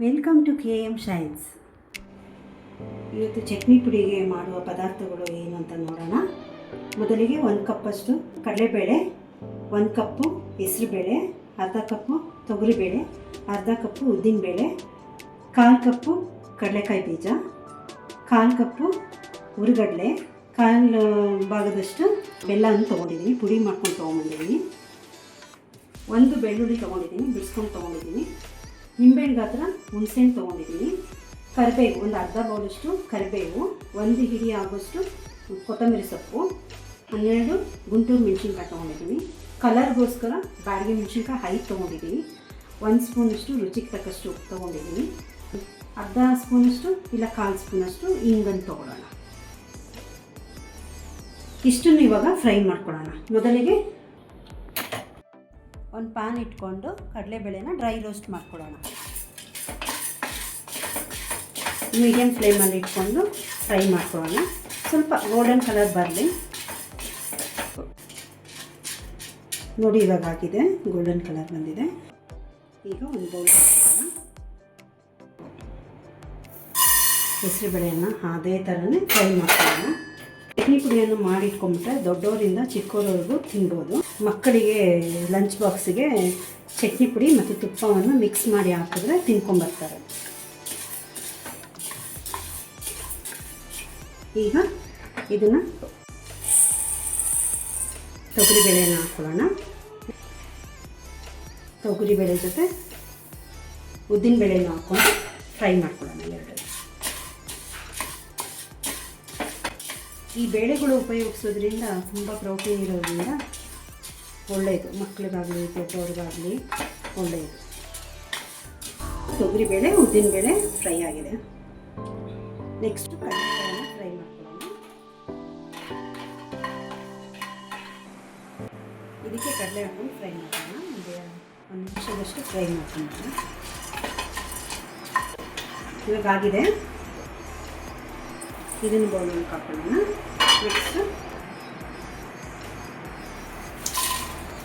Welcome to KM shines. ಇವತ್ತು ಚಟ್ನಿ ಪುಡಿಗೆ ಮಾಡುವ ಪದಾರ್ಥಗಳು ಏನು ಅಂತ ನೋಡೋಣ. ಮೊದಲಿಗೆ 1 ಕಪ್ಪಷ್ಟು ಕಡಲೆಬೇಳೆ, 1 ಕಪ್ಪು ಹೆಸರುಬೇಳೆ, ಅರ್ಧ ಕಪ್ಪು ತೊಗರಿಬೇಳೆ, ಅರ್ಧ ಕಪ್ಪು ಉದ್ದಿನಬೇಳೆ, 1/4 ಕಪ್ಪು ಕಡಲೆಕಾಯಿ ಬೀಜ, 1/4 ಕಪ್ಪು ಹುರಿಗಡಲೆ, 1/4 ಭಾಗದಷ್ಟು ಬೆಲ್ಲವನ್ನು ತೊಗೊಂಡಿದ್ದೀನಿ. ಪುಡಿ ಮಾಡ್ಕೊಂಡು ತೊಗೊಂಬಂದಿದ್ದೀನಿ. 1 ಬೆಳ್ಳುಳ್ಳಿ ತೊಗೊಂಡಿದ್ದೀನಿ, ಬಿಡಿಸ್ಕೊಂಡು ತೊಗೊಂಡಿದ್ದೀನಿ. ನಿಂಬೆಹಣ್ಣು ಗಾತ್ರ ಹುಣಸೆಹಣ್ಣು ತೊಗೊಂಡಿದ್ದೀನಿ. ಕರಿಬೇವು ಒಂದು ಅರ್ಧ ಬೌಲಷ್ಟು ಕರಿಬೇವು, 1 ಹಿಡಿ ಆಗೋಷ್ಟು ಕೊತ್ತಂಬರಿ ಸೊಪ್ಪು, 12 ಗುಂಟೂರು ಮೆಣಸಿನ್ಕಾಯಿ ತೊಗೊಂಡಿದ್ದೀನಿ. ಕಲರ್ಗೋಸ್ಕರ ಬ್ಯಾಡಗಿ ಮೆಣಸಿನ್ಕಾಯಿ 5 ತೊಗೊಂಡಿದ್ದೀನಿ. 1 ಸ್ಪೂನಷ್ಟು ರುಚಿಗೆ ತಕ್ಕಷ್ಟು ಉಪ್ಪು ತೊಗೊಂಡಿದ್ದೀನಿ. ಅರ್ಧ ಸ್ಪೂನಷ್ಟು ಇಲ್ಲ 1/4 ಸ್ಪೂನಷ್ಟು ಇಂಗನ್ನು ತೊಗೊಳ್ಳೋಣ. ಇಷ್ಟನ್ನು ಇವಾಗ ಫ್ರೈ ಮಾಡ್ಕೊಳ್ಳೋಣ. ಮೊದಲಿಗೆ ಒಂದು ಪ್ಯಾನ್ ಇಟ್ಕೊಂಡು ಕಡಲೆಬೇಳೆನ ಡ್ರೈ ರೋಸ್ಟ್ ಮಾಡ್ಕೊಳ್ಳೋಣ. ಮೀಡಿಯಮ್ ಫ್ಲೇಮಲ್ಲಿ ಇಟ್ಕೊಂಡು ಫ್ರೈ ಮಾಡ್ಕೊಳ್ಳೋಣ. ಸ್ವಲ್ಪ ಗೋಲ್ಡನ್ ಕಲರ್ ಬರಲಿ. ನೋಡಿ ಇವಾಗ ಆಗಿದೆ, ಗೋಲ್ಡನ್ ಕಲರ್ ಬಂದಿದೆ. ಈಗ ಒಂದು ಬೌಲ್ ಹಾಕೋಣ. ಹೆಸರುಬೇಳೆಯನ್ನು ಅದೇ ಥರನೇ ಫ್ರೈ ಮಾಡ್ಕೊಳ್ಳೋಣ. ಚಟ್ನಿ ಪುಡಿಯನ್ನು ಮಾಡಿಟ್ಕೊಂಡ್ಬಿಟ್ರೆ ದೊಡ್ಡವರಿಂದ ಚಿಕ್ಕವರವರೆಗೂ ತಿನ್ಬೋದು. ಮಕ್ಕಳಿಗೆ ಲಂಚ್ ಬಾಕ್ಸಿಗೆ ಚಟ್ನಿ ಪುಡಿ ಮತ್ತು ತುಪ್ಪವನ್ನು ಮಿಕ್ಸ್ ಮಾಡಿ ಹಾಕಿದ್ರೆ ತಿನ್ಕೊಂಬರ್ತಾರೆ. ಈಗ ಇದನ್ನು ತೊಗರಿಬೇಳೆಯನ್ನು ಹಾಕ್ಕೊಳ್ಳೋಣ. ತೊಗರಿಬೇಳೆ ಜೊತೆ ಉದ್ದಿನಬೇಳೆಯನ್ನು ಹಾಕ್ಕೊಂಡು ಫ್ರೈ ಮಾಡ್ಕೊಳ್ಳೋಣ. ಎರಡು ಈ ಬೇಳೆಗಳು ಉಪಯೋಗಿಸೋದ್ರಿಂದ ತುಂಬ ಪ್ರೋಟೀನ್ ಇರೋದ್ರಿಂದ ಒಳ್ಳೆಯದು. ಮಕ್ಕಳಿಗಾಗಲಿ ದೊಡ್ಡವ್ರಿಗಾಗಲಿ ಒಳ್ಳೆಯದು. ತೊಗರಿಬೇಳೆ ಉದ್ದಿನಬೇಳೆ ಫ್ರೈ ಆಗಿದೆ. ನೆಕ್ಸ್ಟ್ ಕಡಲೆಬೇಳೆನ ಫ್ರೈ ಮಾಡ್ಕೊಳ್ಳೋಣ. ಇದಕ್ಕೆ ಕಡಲೆ ಹಾಕೊಂಡು ಫ್ರೈ ಮಾಡೋಣ. ಒಂದು ನಿಮಿಷದಷ್ಟು ಫ್ರೈ ಮಾಡ್ಕೊಳ್ಳೋಣ. ಇವಾಗ ಆಗಿದೆ. ಇದನ್ನು ಬೌಲಲ್ಲಿ ಹಾಕೊಳ್ಳೋಣ. ನೆಕ್ಸ್ಟ್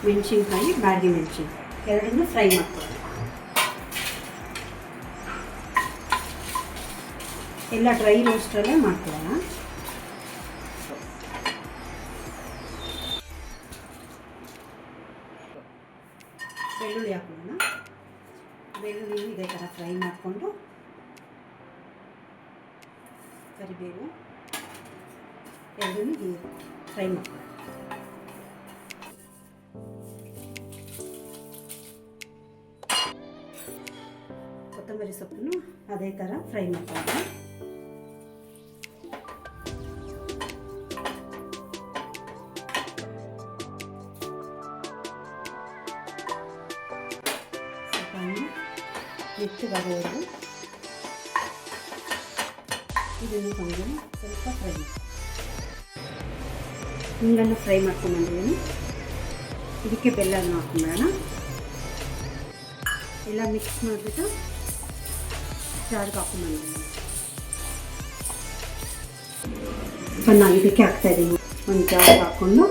ಮೆಣಸಿನ್ಕಾಯಿ, ಬ್ಯಾಡಗಿ ಮೆಣಸಿನ್ಕಾಯಿ ಎರಡನ್ನೂ ಫ್ರೈ ಮಾಡ್ಕೊಳ್ಳೋಣ. ಎಲ್ಲ ಡ್ರೈ ರೋಸ್ಟಲ್ಲೇ ಮಾಡ್ಕೊಳ್ಳೋಣ. ಬೆಳ್ಳುಳ್ಳಿ ಹಾಕೊಳ್ಳೋಣ. ಬೆಳ್ಳುಳ್ಳಿ ಇದೇ ಥರ ಫ್ರೈ ಮಾಡಿಕೊಂಡು ಕರಿಬೇವು ಎರಡನ್ನೂ ಫ್ರೈ ಮಾಡ್ಕೊಳ್ಳೋಣ. ಕೊತ್ತಂಬರಿ ಸೊಪ್ಪನ್ನು ಅದೇ ಥರ ಫ್ರೈ ಮಾಡ್ಕೊಳ್ಳೋಣ. ಸ್ವಲ್ಪ ಮೆತ್ತಗಾಗೋವರೆಗೂ ಇದನ್ನು ಕೊಂದು ಸ್ವಲ್ಪ ಫ್ರೈ ಮಾಡಿ. ಹಿಂಗನ್ನು ಫ್ರೈ ಮಾಡ್ಕೊಂಡ್ಬಂದಿದ್ದೀನಿ. ಇದಕ್ಕೆ ಬೆಲ್ಲವನ್ನು ಹಾಕೊಂಡ್ಬಿಡೋಣ. ಎಲ್ಲ ಮಿಕ್ಸ್ ಮಾಡಿಬಿಟ್ಟು ಜಾರ್ಗೆ ಹಾಕೊಂಡ್ಬಂದಿದ್ದೀನಿ. ನಾನು ಇದಕ್ಕೆ ಹಾಕ್ತಾಯಿದ್ದೀನಿ. ಒಂದು ಜಾರ್ಗೆ ಹಾಕ್ಕೊಂಡು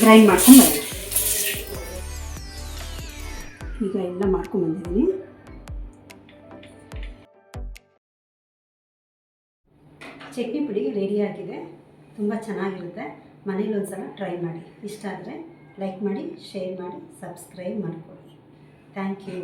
ಗ್ರೈಂಡ್ ಮಾಡ್ಕೊಂಡ್ಬಂದಿದ್ದೀನಿ. ಈಗ ಎಲ್ಲ ಮಾಡ್ಕೊಂಡ್ಬಂದಿದ್ದೀನಿ. ಚಟ್ನಿ ಪುಡಿ ರೆಡಿಯಾಗಿದೆ. ತುಂಬ ಚೆನ್ನಾಗಿರುತ್ತೆ. ಮನೇಲಿ ಒಂದು ಸಲ ಟ್ರೈ ಮಾಡಿ. ಇಷ್ಟ ಆದರೆ ಲೈಕ್ ಮಾಡಿ, ಶೇರ್ ಮಾಡಿ, ಸಬ್ಸ್ಕ್ರೈಬ್ ಮಾಡಿಕೊಡಿ. Thank you.